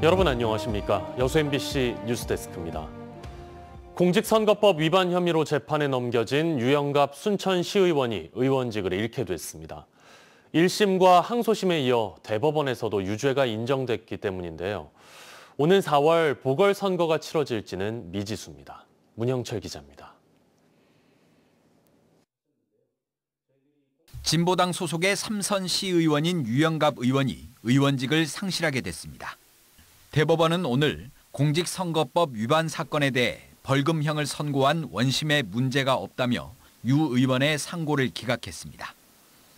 여러분 안녕하십니까? 여수 MBC 뉴스데스크입니다. 공직선거법 위반 혐의로 재판에 넘겨진 유영갑 순천시의원이 의원직을 잃게 됐습니다. 1심과 항소심에 이어 대법원에서도 유죄가 인정됐기 때문인데요. 오는 4월 보궐선거가 치러질지는 미지수입니다. 문형철 기자입니다. 진보당 소속의 삼선 시의원인 유영갑 의원이 의원직을 상실하게 됐습니다. 대법원은 오늘 공직선거법 위반 사건에 대해 벌금형을 선고한 원심에 문제가 없다며 유 의원의 상고를 기각했습니다.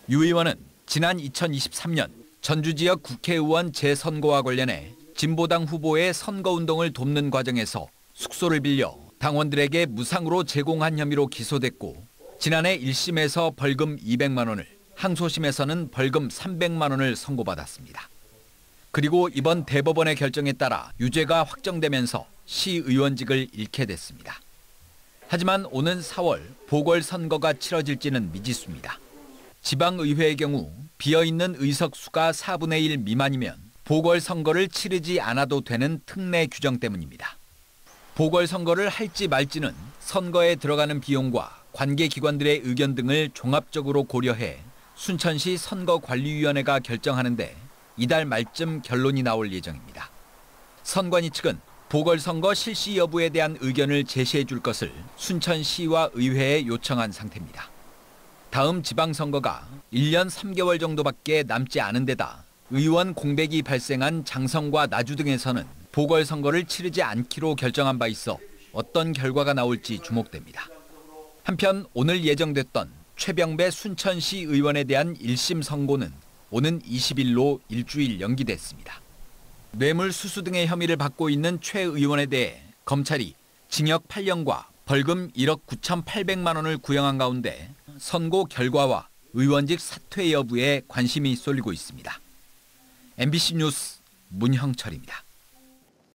유 의원은 지난 2023년 전주 지역 국회의원 재선거와 관련해 진보당 후보의 선거운동을 돕는 과정에서 숙소를 빌려 당원들에게 무상으로 제공한 혐의로 기소됐고 지난해 1심에서 벌금 200만 원을, 항소심에서는 벌금 300만 원을 선고받았습니다. 그리고 이번 대법원의 결정에 따라 유죄가 확정되면서 시의원직을 잃게 됐습니다. 하지만 오는 4월 보궐선거가 치러질지는 미지수입니다. 지방의회의 경우 비어있는 의석 수가 4분의 1 미만이면 보궐선거를 치르지 않아도 되는 특례 규정 때문입니다. 보궐선거를 할지 말지는 선거에 들어가는 비용과 관계기관들의 의견 등을 종합적으로 고려해 순천시 선거관리위원회가 결정하는데 이달 말쯤 결론이 나올 예정입니다. 선관위 측은 보궐선거 실시 여부에 대한 의견을 제시해 줄 것을 순천시와 의회에 요청한 상태입니다. 다음 지방선거가 1년 3개월 정도밖에 남지 않은 데다 의원 공백이 발생한 장성과 나주 등에서는 보궐선거를 치르지 않기로 결정한 바 있어 어떤 결과가 나올지 주목됩니다. 한편 오늘 예정됐던 최병배 순천시 의원에 대한 1심 선고는 오는 20일로 일주일 연기됐습니다. 뇌물수수 등의 혐의를 받고 있는 최 의원에 대해 검찰이 징역 8년과 벌금 1억 9,800만 원을 구형한 가운데 선고 결과와 의원직 사퇴 여부에 관심이 쏠리고 있습니다. MBC 뉴스 문형철입니다.